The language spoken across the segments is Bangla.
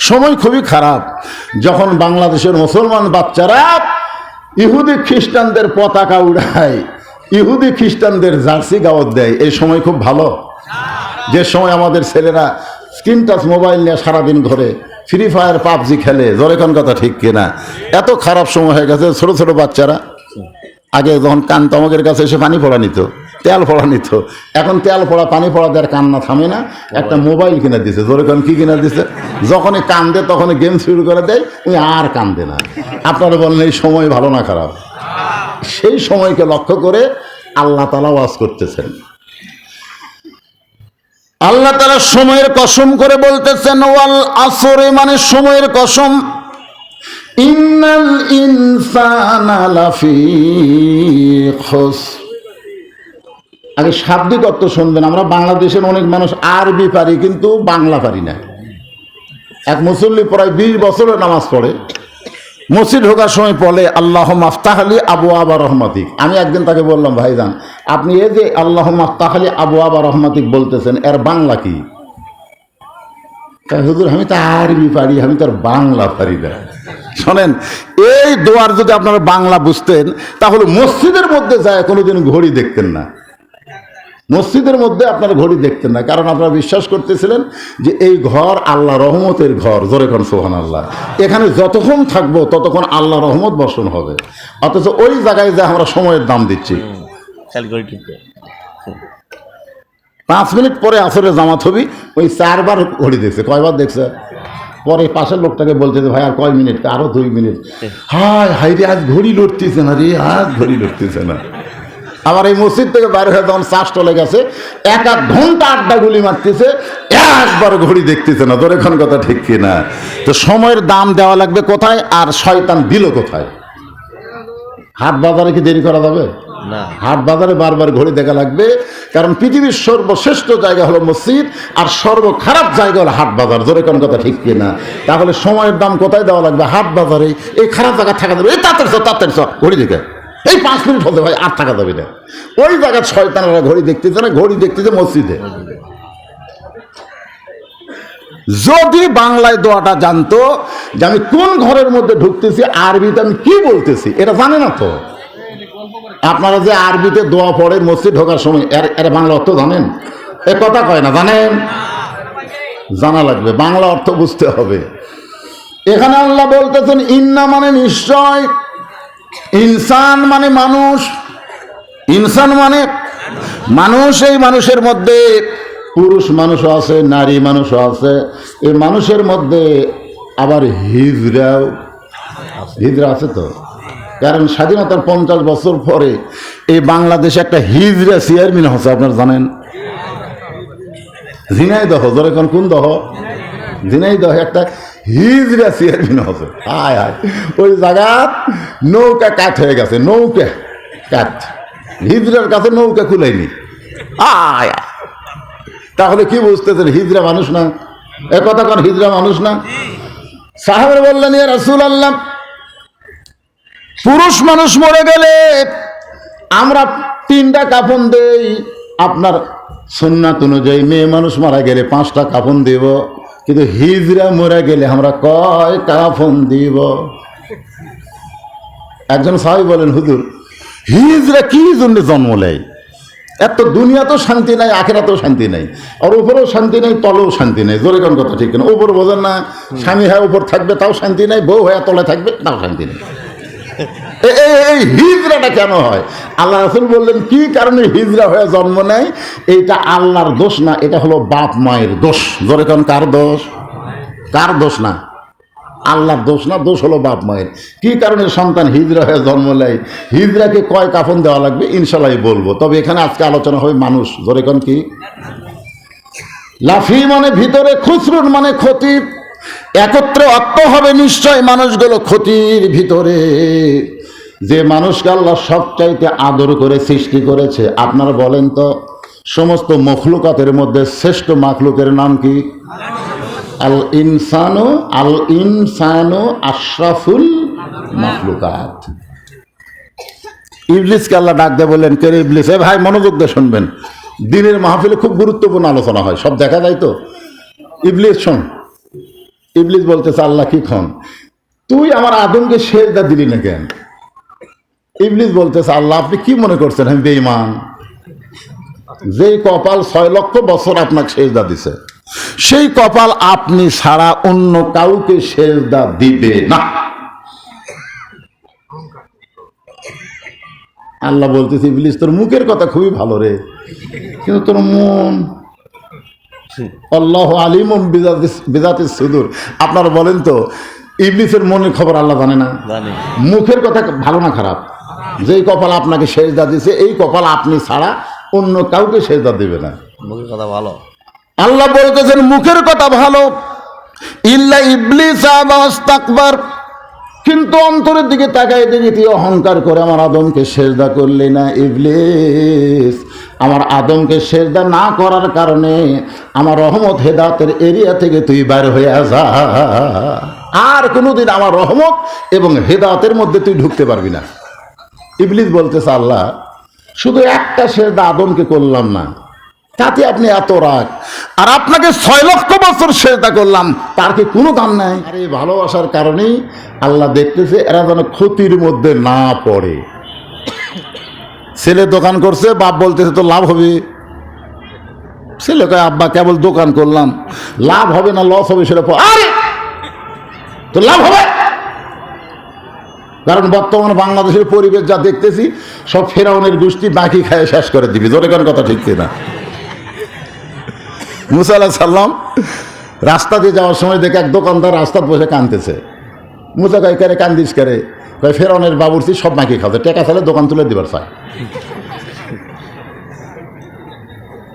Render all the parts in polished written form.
সময় খুবই খারাপ। যখন বাংলাদেশের মুসলমান বাচ্চারা ইহুদি খ্রিস্টানদের পতাকা উড়ায়, ইহুদি খ্রিস্টানদের জার্সি গাওয়াত দেয়, এই সময় খুব ভালো। যে সময় আমাদের ছেলেরা স্ক্রিন টাচ মোবাইল নিয়ে সারাদিন ঘরে ফ্রি ফায়ার পাবজি খেলে, জোরে কোন কথা ঠিক কিনা? এত খারাপ সময় হয়ে গেছে। ছোট ছোট বাচ্চারা আগে যখন কান তমকের কাছে এসে পানি পড়া নিত, তেল পড়া নিত, এখন তেল পড়া পানি পড়া দেওয়ার কান্না থামে না, একটা মোবাইল কিনে দিছে। জোরে কোন কি কিনা দিছে? যখনই কান্দে তখনই গেম শুরু করে দেয়, ওই আর কান্দে না। আপনারা বলেন এই সময় ভালো না খারাপ? সেই সময়কে লক্ষ্য করে আল্লাহ তাআলা ওয়াজ করতেছেন। আল্লাহ তাআলা সময়ের কসম করে বলতেছেন, ওয়াল আসরে, মানে সময়ের কসম, ইন্নাল ইনসানা লাফি খুসর। আগে শাব্দিক অর্থ শুনবেন। আমরা বাংলাদেশের অনেক মানুষ আরবি পারি কিন্তু বাংলা পারি না। এক মুসল্লি প্রায় 20 বছরের নামাজ পড়ে, মসজিদ ঢোকার সময় বলে আল্লাহুম্মা আফতাহলি আবওয়াবা রহমাতিক। আমি একদিন তাকে বললাম, ভাইজান আপনি এই যে আল্লাহুম্মা আফতাহলি আবওয়াবা রহমাতিক বলতেছেন, এর বাংলা কি? হুজুর আমি তো আরবি পারি, আমি তো আর বাংলা পারি না। শোনেন, এই দোয়ার যদি আপনারা বাংলা বুঝতেন তাহলে মসজিদের মধ্যে যায় কোনোদিন ঘড়ি দেখতেন না। মসজিদের মধ্যে আপনারা ঘড়ি দেখতেন না, কারণ আপনারা বিশ্বাস করতেছিলেন যে এই ঘর আল্লাহ রহমতের ঘর। জোরে কোন সুবহানাল্লাহ। এখানে যতক্ষণ থাকবো ততক্ষণ আল্লাহ রহমত বর্ষণ হবে। অথচ ওই জায়গায় যে আমরা সময়ের দাম দিচ্ছি। 5 মিনিট পরে আসরে জামাত হবি, ওই 4 বার ঘড়ি দেখছে। কয়বার দেখছে? পরে পাশের লোকটাকে বলছে যে ভাই আর কয় মিনিট? আরো 2 মিনিট। হায় হাই রে, আজ ঘড়ি লড়তেছে না রে, আজ ঘড়ি লড়তেছে না। আবার এই মসজিদ থেকে বাইরে হয়ে যখন শ্বাস চলে গেছে, 1 ঘন্টা আড্ডা গুলি মারতেছে, একবার ঘড়ি দেখতেছে না। ধরে কোন কথা ঠিক কিনা? তো সময়ের দাম দেওয়া লাগবে কোথায়, আর শয়তান দিল কোথায়? হাট বাজারে কি দেরি করা যাবে না? হাট বাজারে বারবার ঘড়ি দেখা লাগবে, কারণ পৃথিবীর সর্বশ্রেষ্ঠ জায়গা হলো মসজিদ, আর সর্বখারাপ জায়গা হলো হাট বাজার। জোরে কোন কথা ঠিক কিনা? তাহলে সময়ের দাম কোথায় দেওয়া লাগবে? হাট বাজারে। এই খারাপ জায়গা থাকা যাবে, এই তাঁতের ঘড়ি দেখে এই 5 মিনিট হতে ভাই আর থাকা যাবে না। ওই জায়গায় শয়তানেরা ঘড়ি দেখতেছে না, ঘড়ি দেখতেছে মসজিদে। যদি বাংলায় দোয়াটা জানতো যে আমি কোন ঘরের মধ্যে ঢুকতেছি, আরবিতে আমি কি বলতেছি, এটা জানে না তো। আপনারা যে আরবিতে দোয়া পড়েন মসজিদ ঢোকার সময়, এর বাংলা অর্থ জানেন? এ কথা কয় না, জানেন? জানা লাগবে, বাংলা অর্থ বুঝতে হবে। এখানে আল্লাহ বলতেছেন ইন্না মানে নিশ্চয়, ইনসান মানে মানুষ, ইনসান মানে মানুষ। এই মানুষের মধ্যে পুরুষ মানুষও আছে, নারী মানুষও আছে। এই মানুষের মধ্যে আবার হিজড়া আছে তো, কারণ স্বাধীনতার 50 বছর পরে এই বাংলাদেশে একটা হিজড়া চেয়ারম্যান হচ্ছে, আপনারা জানেন? ঝিনাইদহ, ধরে কোন দহ? ঝিনাইদহ একটা হিজড়া চেয়ারম্যান হচ্ছে। হায় হায়, ওই জায়গা নৌকা কাঠ হয়ে গেছে, নৌকা কাঠ। হিজড়ার কাছে নৌকা খুলাইনি। আয় তাহলে কি বুঝতেছেন? হিজড়া মানুষ না? একথা কোন হিজড়া মানুষ না? সাহাবারা বললেন ইয়া রাসূলুল্লাহ, পুরুষ মানুষ মরে গেলে আমরা 3টা কাফন দেই, আপনার সুন্নাত অনুযায়ী মেয়ে মানুষ মারা গেলে 5টা কাফন দেব, কিন্তু হিজড়া মরে গেলে আমরা কয় কাফন দিব? একজন সাহাবী বলেন, হুজুর হিজড়া কি জন্য জন্ম নেয়? এত দুনিয়া তো শান্তি নাই, আখিরাতেও শান্তি নাই, আর উপরেও শান্তি নাই, তলেও শান্তি নাই। জোরে কোন কথা ঠিক না? উপর বোঝেন না, স্বামী হয়ে উপর থাকবে তাও শান্তি নাই, বউ হয়ে তলে থাকবে তাও শান্তি নেই। এই হিজড়াটা কেন হয়? আল্লাহ রাসূল বললেন কি কারণে হিজড়া হয়ে জন্ম নেয়? এইটা আল্লাহর দোষ না, এটা হলো বাপ মায়ের দোষ। জোরে কোন কার দোষ? কার দোষ না? আল্লাহর দোষ না, দোষ হলো বাপ মায়ের। কি কারণে সন্তান হিজড়া হয়ে জন্ম নেয়? হিজড়াকে কয় কাফন দেওয়া লাগবে ইনশাআল্লাহ বলবো, তবে এখানে আজকে আলোচনা হবে মানুষ। জোরে কোন কি? লাফি মানে ভিতরে, খুসরুন মানে ক্ষতি। একত্রে অর্থ হবে নিশ্চয় মানুষগুলো ক্ষতির ভিতরে। যে মানুষকে আল্লাহ সবচাইতে আদর করে সৃষ্টি করেছে, আপনারা বলেন তো সমস্ত মখলুকাতের মধ্যে শ্রেষ্ঠ মাখলুকের নাম কি? আল ইনসানু আশরাফুল মাখলুকাত। ইবলিসকে আল্লাহ ডাক দিয়ে বললেন, কে ইবলিস? এ ভাই মনোযোগ দিয়ে শুনবেন, দিনের মাহফিলে খুব গুরুত্বপূর্ণ আলোচনা হয়, সব দেখা যায় তো। ইবলিস শোন, ইবলিস বলতেছে আল্লাহ কি খন, তুই আমার আদমকে সেজদা দিলি না কেন? ইবলিস বলতেছে আল্লাহ আপনি কি মনে করছেন আমি বেঈমান? যেই কপাল 6 লক্ষ বছর আপনাকে সেজদা দিছে, সেই কপাল আপনি ছাড়া অন্য কাউকে সেজদা দিবে না। আল্লাহ বলতেছে ইবলিস তোর মুখের কথা খুবই ভালো রে, কিন্তু তোর মন, আল্লাহু আলিমুম বিযাতিস সুদূর। আপনারা বলেন তো ইবলিসের মনের খবর আল্লাহ জানে না? মুখের কথা ভালো না খারাপ? যেই কপাল আপনাকে সেজদা দিছে এই কপাল আপনি ছাড়া অন্য কাউকে সেজদা দিবে না। মুখের কথা ভালো, আল্লাহ বলতেছেন মুখের কথা ভালো, ইল্লা ইবলিস আবা ওয়াস্তাকবার, কিন্তু অন্তরের দিকে তাকাই দেখি তুই অহংকার করে আমার আদমকে সেজদা করলি না। ইবলিস আমার আদমকে সেজদা না করার কারণে আমার রহমত হেদায়েতের এরিয়া থেকে তুই বাইরে হয়ে যা, আর কোনোদিন আমার রহমত এবং হেদায়েতের মধ্যে তুই ঢুকতে পারবি না। ইবলিস বলতেছে আল্লাহ শুধু একটা সেজদা আদমকে করলাম না, তাতে আপনি এত রাগ, আর আপনাকে 6 লক্ষ বছর সেজদা করলাম, তার কি কোনো দাম নাই? আর এই ভালোবাসার কারণেই আল্লাহ দেখতেছে এরা যেন ক্ষতির মধ্যে না পড়ে। ছেলে দোকান করছে, বাপ বলতেছে তো লাভ হবে। ছেলে কয় আব্বা কেবল দোকান করলাম, লাভ হবে না লস হবে সেটা আরে তো লাভ হবে। কারণ বর্তমানে বাংলাদেশের পরিবেশ যা দেখতেছি সব ফেরাউনের গোষ্ঠী বাকি খায় শেষ করে দিবি। জোরে কোন কথা ঠিক না? মুসা আলাইহিস সালাম রাস্তা দিয়ে যাওয়ার সময় দেখে এক দোকানদার রাস্তার বসে কাঁদতেছে। মুসা কয় কারে কান্দিস কারে? কয় ফেরাউনের বাবুর্চি সব বাকি খাওয়া, টাকা চাইলে দোকান তুলে দিবার চায়।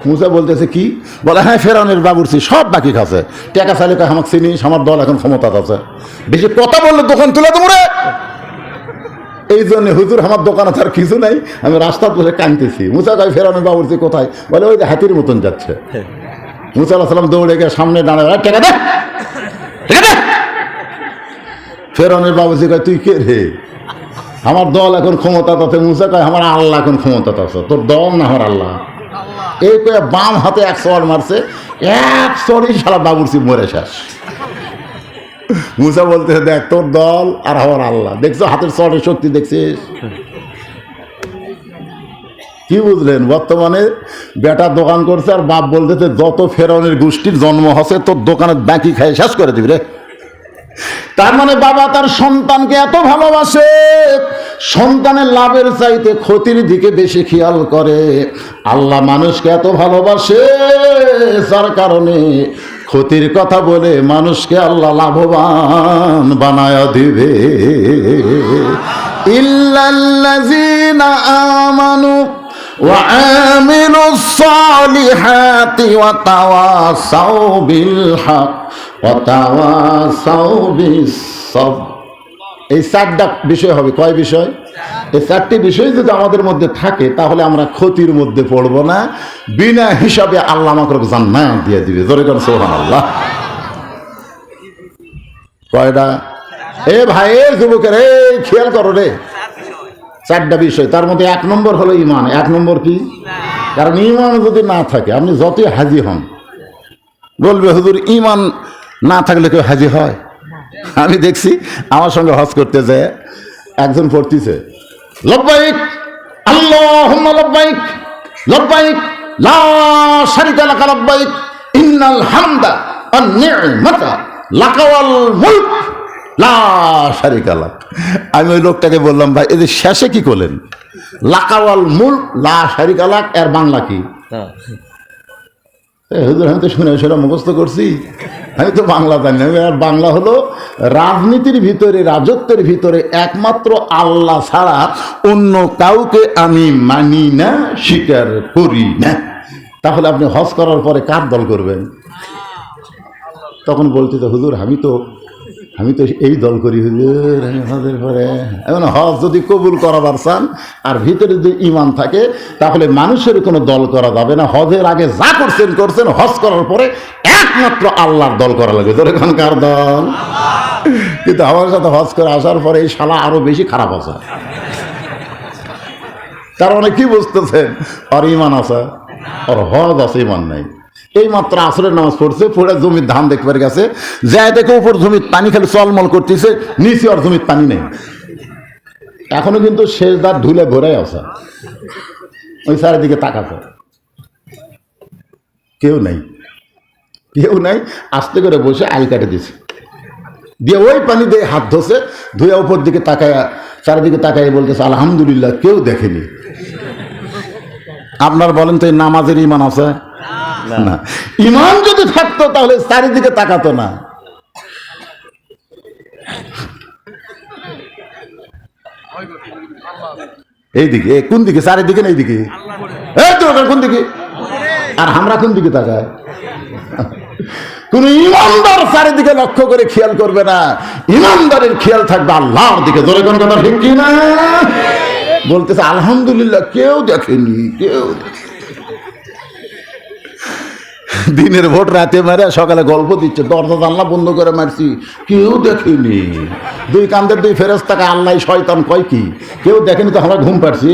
মুসা বলতেছে কি? বলে হ্যাঁ ফেরাউনের বাবুর্চি সব বাকি খাচ্ছে, টাকা চাইলে কয় আমাকে চিনিস, আমার দল এখন ক্ষমতা আছে, বেশি কথা বললে দোকান তুলে দেবো রে। এই জন্য হুজুর আমার দোকানে তার কিছু নাই, আমি রাস্তার বসে কাঁদতেছি। মুসা কয় ফেরাউনের বাবুর্চি কোথায়? বলে ওই যে হাতির মতন যাচ্ছে। মুসা আলাইহিস সালাম দৌড়ে গিয়ে সামনে দাঁড়ায়, টাকা দে, টাকা দে। ফেরাউনের বাবুর্চি কয় তুই কে রে? আমার দল এখন ক্ষমতা আছে। মুসা কয় আমার আল্লাহ এখন ক্ষমতা আছে। তোর দল না আমার আল্লাহ। এই কয়ে বাম হাতে 1 চড় মারছে, 1 চড়ই সারা বাবুর্চি মরে শেষ। মুসা বলতেছে দেখ তোর দল আর আমার আল্লাহ, দেখছো হাতের চড়ের শক্তি দেখছিস? কি বুঝলেন? বর্তমানে বেটা দোকান করছে আর বাপ বলতেছে যত ফেরাউনের গোষ্ঠীর জন্ম হচ্ছে তোর দোকানের বাকি খাই শেষ করে দিবি রে। তার মানে বাবা তার সন্তানকে এত ভালোবাসে, সন্তানের লাভের চাইতে ক্ষতির দিকে বেশি খেয়াল করে। আল্লাহ মানুষকে এত ভালোবাসে যার কারণে ক্ষতির কথা বলে মানুষকে আল্লাহ লাভবান বানায়া দিবে। ইল্লাল্লাযীনা আমানু ওয়া আমিলুস সালিহাতি ওয়া তাওয়াসাউ বিল হক ওয়া তাওয়াসাউ বিস সাবর। এই 4টা বিষয় হবে। কয় বিষয়? এই 4টি বিষয় যদি আমাদের মধ্যে থাকে তাহলে আমরা ক্ষতির মধ্যে পড়ব না, বিনা হিসাবে আল্লাহ আমাকে জান্নাত দিয়ে দিবে। জোরে করে সুবহানাল্লাহ। কয়টা? এ ভাই এ যুবকের এ খেয়াল করো রে, 4টা বিষয়। তার মধ্যে 1 নম্বর হলো ঈমান। 1 নম্বর কি? কারণ ঈমান যদি না থাকে আপনি যতই হাজি হন, বলবে হুজুর ঈমান না থাকলে কেউ হাজি হয়? আমি দেখছি আমার সঙ্গে হজ করতে যায় একজন পড়তেছে লব্বাইক আল্লাহুম্মা লব্বাইক লব্বাইক লা শারিকা লাকা লব্বাইক ইন্নাল হামদা ওয়ান নি'মাতা লাকা ওয়াল মুলক লা শারিকা লাক। আমি ওই লোকটাকে বললাম ভাই এই যে শেষে কি করলেন? লাকা ওয়াল মুলক লা শারিকা লাক, এর বাংলা কি? হুজুর আমি তো শুনে সেটা মুখস্থ করছি, আমি তো বাংলা জানি না। আর বাংলা হলো রাজনীতির ভিতরে, রাজত্বের ভিতরে একমাত্র আল্লাহ ছাড়া অন্য কাউকে আমি মানি না, স্বীকার করি না। তাহলে আপনি হজ করার পরে কার দল করবেন? তখন বলতে তো হুজুর আমি তো এই দল করি হুজুর, আমি হজের পরে। এখন হজ যদি কবুল করাবার চান আর ভিতরে যদি ঈমান থাকে তাহলে মানুষের কোনো দল করা যাবে না। হজের আগে যা করছেন, হজ করার পরে একমাত্র আল্লাহর দল করা লাগে। তোর এখানকার দল। কিন্তু আমার সাথে হজ করে আসার পরে এই শালা আরো বেশি খারাপ আছে। তার মানে কি বুঝতেছেন? আর ঈমান আছে, আর হজ আছে, ঈমান নাই। এই মাত্র আসরের নামাজ পড়ছে, পড়ে জমির ধান দেখবার গেছে, যায় দেখে উপর জমির পানি খালি চলমল করতেছে, নিচে আর জমির পানি নেই, এখনো কিন্তু শেষদার ধুলে ভরে আছে। ওই চারিদিকে তাকাতো, কেউ নাই, কেউ নাই। আস্তে করে বসে আইল কাটে দিছে, দিয়ে ওই পানি দিয়ে হাত ধসে, ধুয়ে উপর দিকে তাকায়, চারিদিকে তাকায় বলতেছে আলহামদুলিল্লাহ, কেউ দেখেনি। আপনার বলেন তো এই নামাজের ইমান আছে? না। ইমান যদি থাকতো তাহলে চারিদিকে তাকাতো না। এইদিকে কোন দিকে? চারিদিকে না এইদিকে? এই তো কোন দিকে? আর আমরা কোন দিকে তাকাই? কোন ইমানদার চারিদিকে লক্ষ্য করে খেয়াল করবে না, ইমানদারের খেয়াল থাকবে আল্লাহর দিকে। ধরে কোন কথা ঠিক কি না? বলতেছে আলহামদুলিল্লাহ, কেউ দেখেনি, কেউ দিনের ভোট রাতে মারে সকালে গল্প দিচ্ছে, দরজা জানলা বন্ধ করে মারছি, কেউ দেখেনি। দুই কান্দের দুই ফেরেশতাকে আল্লাহ শয়তান কয় কি, কেউ দেখেনি তো আমরা ঘুম পাচ্ছি।